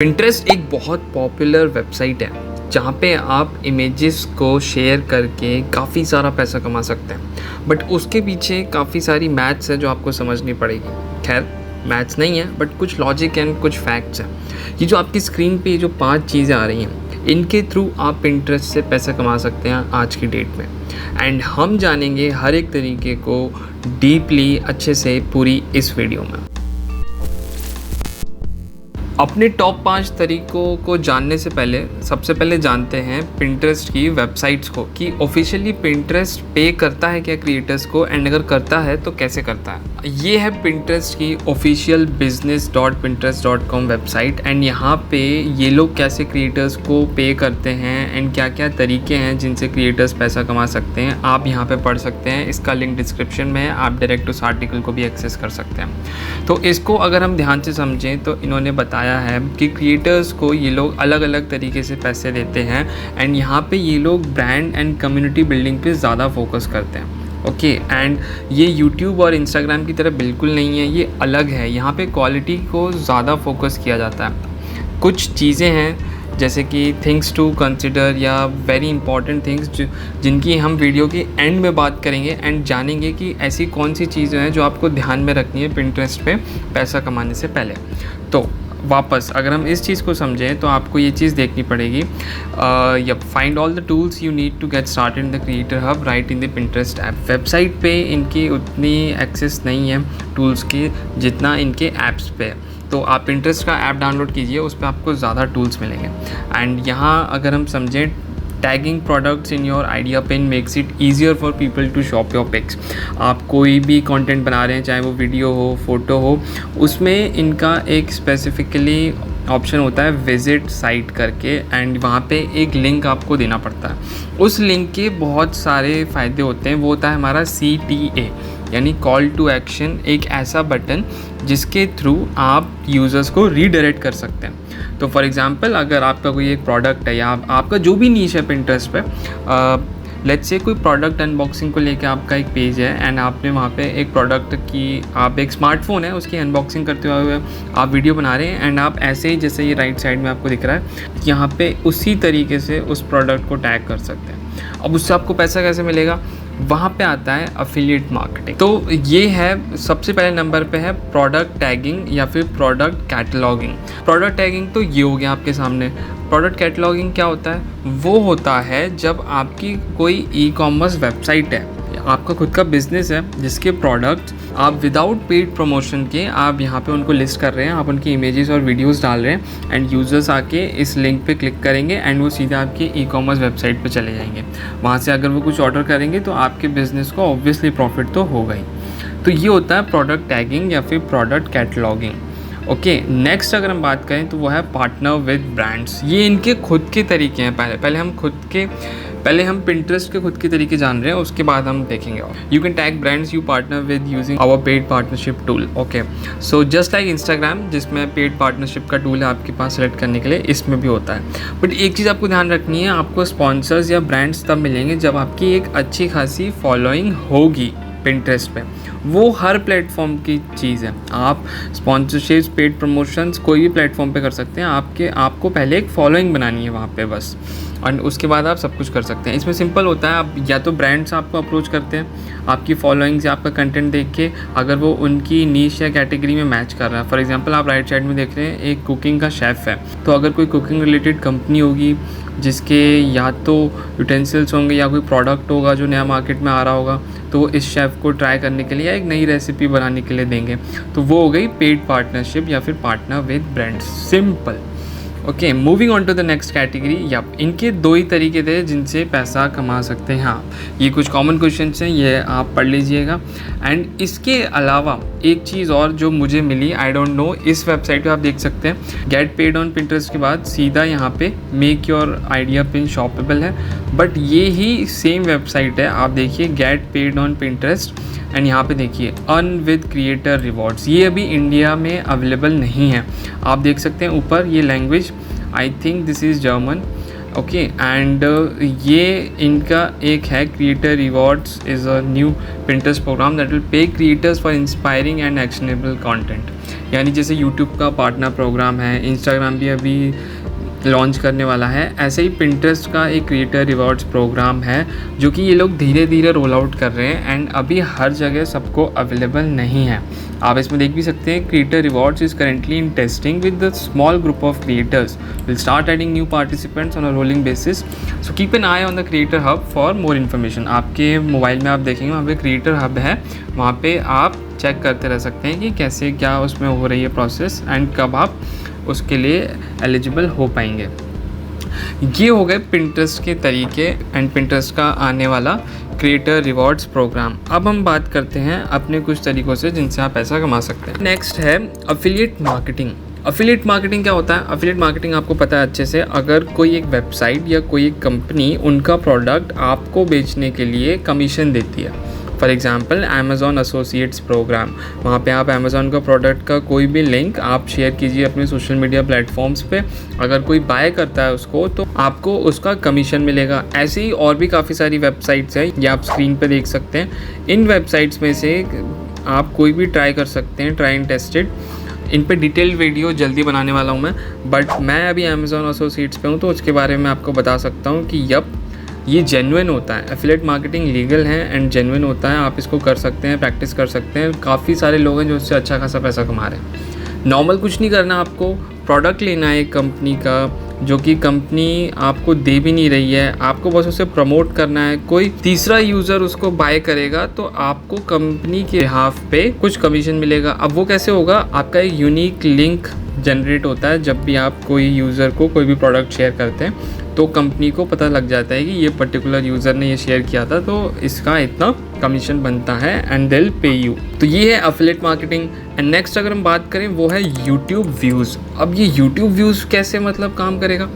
Pinterest एक बहुत popular website है जहाँ पे आप इमेजेस को शेयर करके काफ़ी सारा पैसा कमा सकते हैं। बट उसके पीछे काफ़ी सारी मैथ्स है जो आपको समझनी पड़ेगी। खैर, मैथ्स नहीं है बट कुछ लॉजिक एंड कुछ फैक्ट्स हैं। ये जो आपकी स्क्रीन पे जो 5 चीज़ें आ रही हैं, इनके थ्रू आप पिंटरेस्ट से पैसा कमा सकते हैं आज की डेट में। एंड हम जानेंगे हर एक तरीके को डीपली अच्छे से पूरी इस वीडियो में। अपने टॉप 5 तरीकों को जानने से पहले सबसे पहले जानते हैं पिंटरेस्ट की वेबसाइट्स को कि ऑफिशियली पिंटरेस्ट पे करता है क्या क्रिएटर्स को, एंड अगर करता है तो कैसे करता है। ये है पिंटरेस्ट की ऑफिशियल business.pinterest.com वेबसाइट। एंड यहाँ पे ये लोग कैसे क्रिएटर्स को पे करते हैं एंड क्या क्या तरीके हैं जिनसे क्रिएटर्स पैसा कमा सकते हैं, आप यहाँ पे पढ़ सकते हैं। इसका लिंक डिस्क्रिप्शन में है, आप डायरेक्ट उस आर्टिकल को भी एक्सेस कर सकते हैं। तो इसको अगर हम ध्यान से समझें तो इन्होंने बताया है कि क्रिएटर्स को ये लोग अलग अलग तरीके से पैसे देते हैं। एंड यहाँ पे ये लोग ब्रांड एंड कम्युनिटी बिल्डिंग पे ज़्यादा फोकस करते हैं। ओके, एंड ये यूट्यूब और इंस्टाग्राम की तरह बिल्कुल नहीं है, ये अलग है। यहाँ पे क्वालिटी को ज़्यादा फोकस किया जाता है। कुछ चीज़ें हैं जैसे कि थिंग्स टू कंसिडर या वेरी इंपॉर्टेंट थिंग्स जिनकी हम वीडियो के एंड में बात करेंगे एंड जानेंगे कि ऐसी कौन सी चीज़ें हैं जो आपको ध्यान में रखनी है पिंटरेस्ट पे पैसा कमाने से पहले। तो वापस अगर हम इस चीज़ को समझें तो आपको ये चीज़ देखनी पड़ेगी। Find all the tools you need to get started in the creator hub right in the Pinterest app. Website पे इनकी उतनी एक्सेस नहीं है टूल्स की जितना इनके ऐप्स पे है। तो आप पिंटरेस्ट का ऐप डाउनलोड कीजिए, उस पर आपको ज़्यादा टूल्स मिलेंगे। एंड यहाँ अगर हम समझें, tagging products in your idea pin makes it easier for people to shop your picks. आप कोई भी कंटेंट बना रहे हैं, चाहे वो वीडियो हो, फोटो हो, उसमें इनका एक स्पेसिफिकली ऑप्शन होता है विजिट साइट करके, एंड वहाँ पे एक लिंक आपको देना पड़ता है। उस लिंक के बहुत सारे फ़ायदे होते हैं। वो होता है हमारा CTA यानी कॉल टू एक्शन, एक ऐसा बटन जिसके थ्रू आप यूज़र्स को रीडायरेक्ट कर सकते हैं। तो फॉर एग्ज़ाम्पल, अगर आपका कोई एक प्रोडक्ट है या आपका जो भी नीश है पिंटरेस्ट पे, लेट्स से कोई प्रोडक्ट अनबॉक्सिंग को लेके आपका एक पेज है एंड आपने वहाँ पे एक प्रोडक्ट की, आप एक स्मार्टफोन है उसकी अनबॉक्सिंग करते हुए आप वीडियो बना रहे हैं, एंड आप ऐसे ही जैसे ये राइट साइड में आपको दिख रहा है यहाँ पे उसी तरीके से उस प्रोडक्ट को टैग कर सकते हैं। अब उससे आपको पैसा कैसे मिलेगा, वहाँ पे आता है अफिलिएट मार्केटिंग। तो ये है सबसे पहले नंबर पे है प्रोडक्ट टैगिंग या फिर प्रोडक्ट कैटलॉगिंग। प्रोडक्ट टैगिंग तो ये हो गया आपके सामने। प्रोडक्ट कैटलॉगिंग क्या होता है, वो होता है जब आपकी कोई ई-कॉमर्स वेबसाइट है, आपका खुद का बिजनेस है जिसके प्रोडक्ट आप विदाउट पेड प्रमोशन के आप यहाँ पे उनको लिस्ट कर रहे हैं, आप उनकी इमेजेस और वीडियोस डाल रहे हैं, एंड यूज़र्स आके इस लिंक पे क्लिक करेंगे एंड वो सीधा आपके ई-कॉमर्स वेबसाइट पे चले जाएंगे। वहाँ से अगर वो कुछ ऑर्डर करेंगे तो आपके बिज़नेस को ऑब्वियसली प्रॉफिट तो होगा ही। तो ये होता है प्रोडक्ट टैगिंग या फिर प्रोडक्ट कैटलॉगिंग। ओके, नेक्स्ट अगर हम बात करें तो वो है पार्टनर विद ब्रांड्स। ये इनके खुद के तरीके हैं। पहले हम पिंटरेस्ट के खुद के तरीके जान रहे हैं, उसके बाद हम देखेंगे। You can tag brands you partner with using our paid partnership tool. Okay, so just like Instagram जिसमें पेड पार्टनरशिप का टूल है आपके पास सेलेक्ट करने के लिए, इसमें भी होता है। बट एक चीज़ आपको ध्यान रखनी है, आपको स्पॉन्सर्स या ब्रांड्स तब मिलेंगे जब आपकी एक अच्छी खासी फॉलोइंग होगी पिंटरेस्ट पे। वो हर प्लेटफॉर्म की चीज़ है। आप स्पॉन्सरशिप्स, पेड प्रमोशंस कोई भी प्लेटफॉर्म पे कर सकते हैं। आपको पहले एक फॉलोइंग बनानी है वहाँ पे बस, और उसके बाद आप सब कुछ कर सकते हैं। इसमें सिंपल होता है, आप या तो ब्रांड्स आपको अप्रोच करते हैं आपकी फॉलोइंग से, आपका कंटेंट देख के, अगर वो उनकी नीश या कैटेगरी में मैच कर रहा है। फॉर एग्जांपल, आप राइट साइड में देख रहे हैं एक कुकिंग का शेफ़ है, तो अगर कोई कुकिंग रिलेटेड कंपनी होगी जिसके या तो यूटेंसिल्स होंगे या कोई प्रोडक्ट होगा जो नया मार्केट में आ रहा होगा, तो वो इस शेफ़ को ट्राई करने के लिए या एक नई रेसिपी बनाने के लिए देंगे, तो वो हो गई पेड पार्टनरशिप या फिर partner with brands. Simple. Okay, moving on to the next category. या इनके 2 ही तरीके थे जिनसे पैसा कमा सकते हैं। हाँ, ये कुछ कॉमन क्वेश्चंस हैं, ये आप पढ़ लीजिएगा। एंड इसके अलावा एक चीज़ और जो मुझे मिली, आई डोंट नो, इस वेबसाइट पे आप देख सकते हैं गेट पेड ऑन पिंटरेस्ट के बाद सीधा यहाँ पे make your idea pin shoppable है। बट ये ही सेम वेबसाइट है, आप देखिए get paid on Pinterest, and यहाँ पे देखिए अर्न विद क्रिएटर रिवॉर्ड्स। ये अभी इंडिया में अवेलेबल नहीं है। आप देख सकते हैं ऊपर ये language, I think this is German. Okay, and ये इनका एक है creator rewards is a new Pinterest program that will pay creators for inspiring and actionable content. यानी जैसे यूट्यूब का पार्टनर प्रोग्राम है, इंस्टाग्राम भी अभी लॉन्च करने वाला है, ऐसे ही पिंटरेस्ट का एक क्रिएटर रिवॉर्ड्स प्रोग्राम है जो कि ये लोग धीरे धीरे रोल आउट कर रहे हैं एंड अभी हर जगह सबको अवेलेबल नहीं है। आप इसमें देख भी सकते हैं, creator rewards is currently in testing with the small group of creators, will start adding new participants on a rolling basis, so keep an I on the creator hub for more information. आपके mobile में आप देखेंगे वहाँ पे creator hub है, वहाँ पे आप चेक करते रह सकते हैं कि कैसे क्या उसमें हो रही है प्रोसेस एंड कब आप उसके लिए एलिजिबल हो पाएंगे। ये हो गए पिंटरेस्ट के तरीके एंड पिंटरेस्ट का आने वाला क्रिएटर रिवॉर्ड्स प्रोग्राम। अब हम बात करते हैं अपने कुछ तरीकों से जिनसे आप पैसा कमा सकते हैं। नेक्स्ट है अफिलिएट मार्केटिंग। अफिलिएट मार्केटिंग क्या होता है? अफिलिएट मार्केटिंग आपको पता है अच्छे से, अगर कोई एक वेबसाइट या कोई एक कंपनी उनका प्रोडक्ट आपको बेचने के लिए कमीशन देती है, for example Amazon Associates program, वहाँ पे आप अमेज़ॉन का प्रोडक्ट का कोई भी लिंक आप शेयर कीजिए अपने सोशल मीडिया प्लेटफॉर्म्स पे, अगर कोई बाय करता है उसको तो आपको उसका कमीशन मिलेगा। ऐसे ही और भी काफ़ी सारी वेबसाइट्स हैं, ये आप स्क्रीन पे देख सकते हैं। इन वेबसाइट्स में से आप कोई भी ट्राई कर सकते हैं, ट्राई एंड टेस्टेड। इन पे डिटेल्ड वीडियो जल्दी बनाने वाला हूँ मैं, बट मैं अभी अमेज़ॉन एसोसिएट्स पे हूँ तो उसके बारे में आपको बता सकता हूँ कि ये जेन्युइन होता है। एफिलिएट मार्केटिंग लीगल है एंड जेन्युइन होता है, आप इसको कर सकते हैं, प्रैक्टिस कर सकते हैं। काफ़ी सारे लोग हैं जो इससे अच्छा खासा पैसा कमा रहे हैं। नॉर्मल कुछ नहीं करना, आपको प्रोडक्ट लेना है एक कंपनी का जो कि कंपनी आपको दे भी नहीं रही है, आपको बस उसे प्रमोट करना है। कोई तीसरा यूज़र उसको बाय करेगा तो आपको कंपनी के हाफ पे कुछ कमीशन मिलेगा। अब वो कैसे होगा? आपका एक यूनिक लिंक जनरेट होता है जब भी आप कोई यूज़र को कोई भी प्रोडक्ट शेयर करते हैं तो कंपनी को पता लग जाता है कि ये पर्टिकुलर यूज़र ने ये शेयर किया था तो इसका इतना कमीशन बनता है and they will pay you. तो ये है एफिलिएट मार्केटिंग। एंड नेक्स्ट अगर हम बात करें वो है यूट्यूब व्यूज़। अब ये यूट्यूब व्यूज़ कैसे मतलब काम करेगा?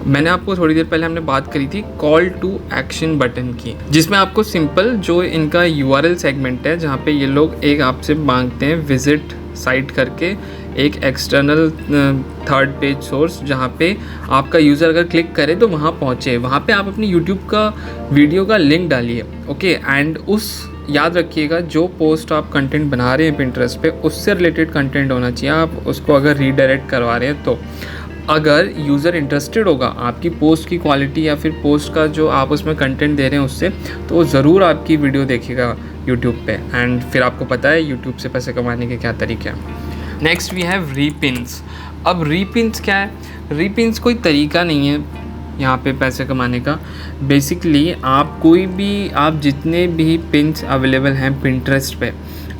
मैंने आपको थोड़ी देर पहले हमने बात करी थी कॉल टू एक्शन बटन की, जिसमें आपको सिंपल जो इनका URL सेगमेंट है जहाँ पे ये लोग एक आपसे मांगते हैं विजिट साइट करके एक एक्सटर्नल थर्ड पेज सोर्स, जहाँ पे आपका यूज़र अगर क्लिक करे तो वहाँ पहुँचे, वहाँ पे आप अपनी यूट्यूब का वीडियो का लिंक डालिए, ओके। एंड उस याद रखिएगा जो पोस्ट आप कंटेंट बना रहे हैं पिंटरेस्ट पे उससे रिलेटेड कंटेंट होना चाहिए। आप उसको अगर रीडायरेक्ट करवा रहे हैं तो अगर यूज़र इंटरेस्टेड होगा आपकी पोस्ट की क्वालिटी या फिर पोस्ट का जो आप उसमें कंटेंट दे रहे हैं उससे, तो वो ज़रूर आपकी वीडियो देखेगा यूट्यूब पे एंड फिर आपको पता है यूट्यूब से पैसे कमाने के क्या तरीके हैं। Next we have repins. अब रीपिन्स क्या है? रीपिन्स कोई तरीका नहीं है यहाँ पे पैसे कमाने का। बेसिकली आप कोई भी, आप जितने भी पिन्स अवेलेबल हैं पिंटरेस्ट पे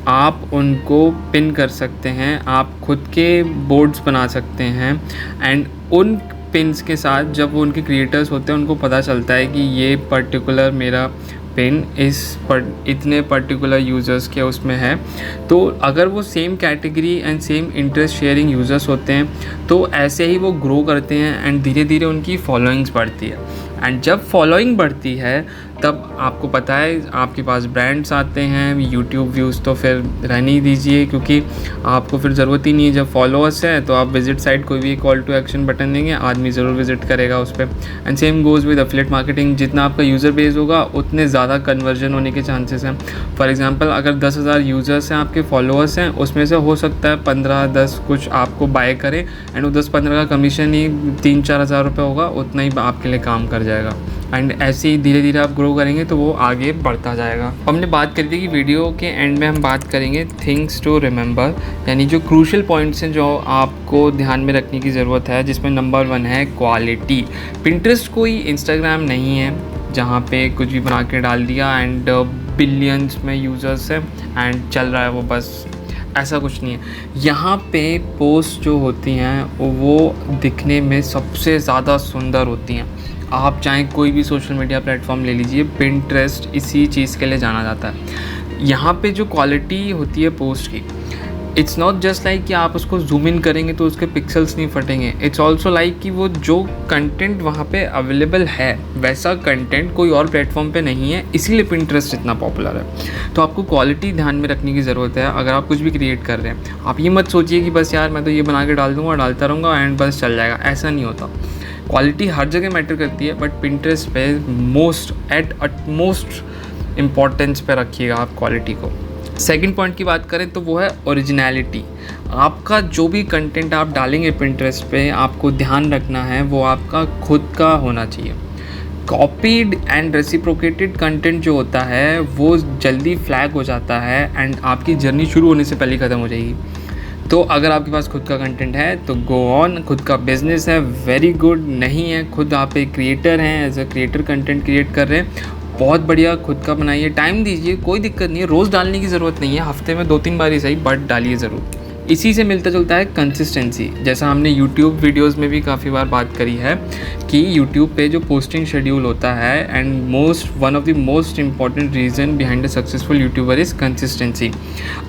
आप उनको पिन कर सकते हैं, आप खुद के बोर्ड्स बना सकते हैं एंड उन पिन्स के साथ जब वो उनके क्रिएटर्स होते हैं उनको पता चलता है कि ये पर्टिकुलर मेरा पिन इतने पर्टिकुलर यूज़र्स के उसमें है, तो अगर वो same category and same interest sharing users होते हैं तो ऐसे ही वो ग्रो करते हैं एंड धीरे धीरे उनकी फॉलोइंग्स बढ़ती है। एंड जब फॉलोइंग बढ़ती है तब आपको पता है आपके पास ब्रांड्स आते हैं, यूट्यूब व्यूज़ तो फिर रहने ही दीजिए क्योंकि आपको फिर ज़रूरत ही नहीं है। जब फॉलोअर्स है तो आप विजिट साइट कोई भी कॉल टू एक्शन बटन देंगे, आदमी ज़रूर विजिट करेगा उस पर। And same goes with affiliate marketing, जितना आपका यूज़र बेस होगा उतने ज़्यादा कन्वर्जन होने के चांसेस हैं। फॉर एग्जांपल अगर 10,000 यूज़र्स हैं आपके फॉलोअर्स हैं, उसमें से हो सकता है 15-10 कुछ आपको बाय करें एंड वो 10-15 का कमीशन ही 3-4 हज़ार रुपये होगा, उतना ही आपके लिए काम कर जाएगा। एंड ऐसे ही धीरे धीरे आप ग्रो करेंगे तो वो आगे बढ़ता जाएगा। हमने बात करी थी कि वीडियो के एंड में हम बात करेंगे थिंग्स टू रिमेंबर, यानी जो क्रूशियल पॉइंट्स हैं जो आपको ध्यान में रखने की ज़रूरत है, जिसमें नंबर 1 है क्वालिटी। पिंटरेस्ट कोई इंस्टाग्राम नहीं है जहाँ पे कुछ भी बना के डाल दिया एंड बिलियंस में यूज़र्स हैं एंड चल रहा है वो, बस ऐसा कुछ नहीं है। यहाँ पे पोस्ट जो होती हैं वो दिखने में सबसे ज़्यादा सुंदर होती हैं। आप चाहे कोई भी सोशल मीडिया प्लेटफॉर्म ले लीजिए, पिंटरेस्ट इसी चीज़ के लिए जाना जाता है। यहाँ पे जो क्वालिटी होती है पोस्ट की, इट्स नॉट जस्ट लाइक कि आप उसको जूम इन करेंगे तो उसके पिक्सल्स नहीं फटेंगे। इट्स ऑल्सो लाइक कि वो जो कंटेंट वहाँ पे अवेलेबल है वैसा कंटेंट कोई और प्लेटफॉर्म पे नहीं है, इसीलिए पिंटरेस्ट इतना पॉपुलर है। तो आपको क्वालिटी ध्यान में रखने की ज़रूरत है अगर आप कुछ भी क्रिएट कर रहे हैं। आप ये मत सोचिए कि बस यार मैं तो ये बना के डाल दूँगा, डालता रहूँगा एंड बस चल जाएगा, ऐसा नहीं होता। क्वालिटी हर जगह मैटर करती है, बट पिंटरेस्ट पे मोस्ट इम्पॉर्टेंस पे रखिएगा आप क्वालिटी को। सेकंड पॉइंट की बात करें तो वो है ओरिजिनलिटी। आपका जो भी कंटेंट आप डालेंगे पिंटरेस्ट पे, आपको ध्यान रखना है वो आपका खुद का होना चाहिए। कॉपीड एंड रेसिप्रोकेटेड कंटेंट जो होता है वो जल्दी फ्लैग हो जाता है एंड आपकी जर्नी शुरू होने से पहले ख़त्म हो जाएगी। तो अगर आपके पास खुद का कंटेंट है तो गो ऑन, खुद का बिजनेस है वेरी गुड, नहीं है खुद आप एक क्रिएटर हैं, as a creator content create कर रहे हैं, बहुत बढ़िया, खुद का बनाइए, टाइम दीजिए, कोई दिक्कत नहीं है, रोज़ डालने की ज़रूरत नहीं है, हफ्ते में 2-3 बार ही सही बट डालिए ज़रूर। इसी से मिलता जुलता है कंसिस्टेंसी, जैसा हमने यूट्यूब वीडियोस में भी काफ़ी बार बात करी है कि यूट्यूब पे जो पोस्टिंग शेड्यूल होता है and one of the most important reason behind a successful YouTuber is consistency.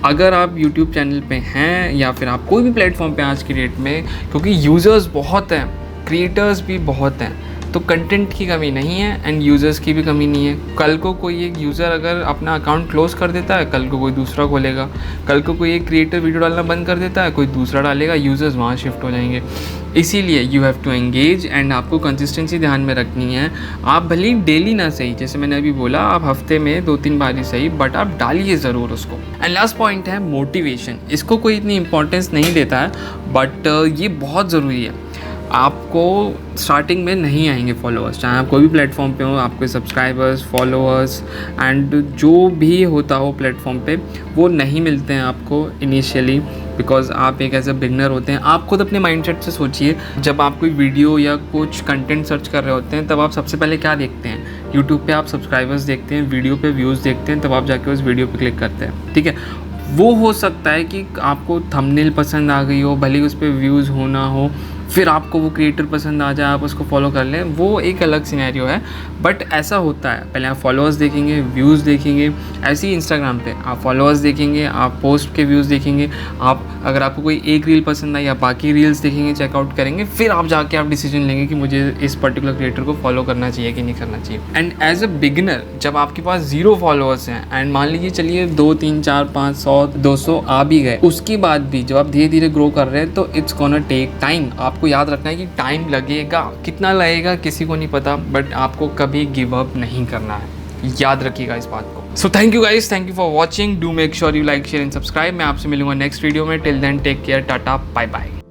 अगर आप यूट्यूब चैनल पे हैं या फिर आप कोई भी प्लेटफॉर्म पे आज की डेट में, क्योंकि यूज़र्स बहुत हैं, क्रिएटर्स भी बहुत हैं, तो कंटेंट की कमी नहीं है एंड यूज़र्स की भी कमी नहीं है। कल को कोई एक यूज़र अगर अपना अकाउंट क्लोज कर देता है, कल को कोई दूसरा खोलेगा, कल को कोई एक क्रिएटर वीडियो डालना बंद कर देता है, कोई दूसरा डालेगा, यूज़र्स वहाँ शिफ्ट हो जाएंगे। इसीलिए you have to engage and आपको कंसिस्टेंसी ध्यान में रखनी है। आप भले ही डेली ना सही, जैसे मैंने अभी बोला, आप हफ्ते में 2-3 बार ही सही, बट आप डालिए ज़रूर उसको। एंड लास्ट पॉइंट है मोटिवेशन। इसको कोई इतनी इंपॉर्टेंस नहीं देता है बट ये बहुत ज़रूरी है। आपको स्टार्टिंग में नहीं आएंगे फॉलोअर्स, चाहे आप कोई भी प्लेटफॉर्म पे हो, आपके सब्सक्राइबर्स, फॉलोअर्स एंड जो भी होता हो प्लेटफॉर्म पे, वो नहीं मिलते हैं आपको इनिशियली, बिकॉज आप एक ऐसे बिगनर होते हैं। आप खुद अपने माइंडसेट से सोचिए, जब आप कोई वीडियो या कुछ कंटेंट सर्च कर रहे होते हैं तब आप सबसे पहले क्या देखते हैं? यूट्यूब पे आप सब्सक्राइबर्स देखते हैं, वीडियो पे व्यूज़ देखते हैं, तब आप जाके उस वीडियो पे क्लिक करते हैं, ठीक है। वो हो सकता है कि आपको थंबनेल पसंद आ गई हो, भले ही उस पर व्यूज़ होना हो, फिर आपको वो क्रिएटर पसंद आ जाए, आप उसको फॉलो कर लें, वो एक अलग सिनेरियो है। बट ऐसा होता है, पहले आप फॉलोअर्स देखेंगे, व्यूज़ देखेंगे। ऐसे ही इंस्टाग्राम पे आप फॉलोअर्स देखेंगे, आप पोस्ट के व्यूज़ देखेंगे, आप अगर आपको कोई एक रील पसंद आई, आप बाकी रील्स देखेंगे, चेकआउट करेंगे, फिर आप जाके आप डिसीजन लेंगे कि मुझे इस पर्टिकुलर क्रिएटर को फॉलो करना चाहिए कि नहीं करना चाहिए। एंड एज अ बिगिनर, जब आपके पास 0 फॉलोअर्स हैं एंड मान लीजिए चलिए 2, 3, 4, 5, 100, 200 आ भी गए, उसके बाद भी जब आप धीरे धीरे ग्रो कर रहे हैं तो इट्स गोना टेक टाइम। आपको याद रखना है कि टाइम लगेगा, कितना लगेगा किसी को नहीं पता, बट आपको कभी गिव अप नहीं करना है, याद रखिएगा इस बात को। So thank you guys, thank you for watching, do make sure you like, share and subscribe. मैं आपसे मिलूंगा नेक्स्ट वीडियो में। Till then take care, tata, bye bye.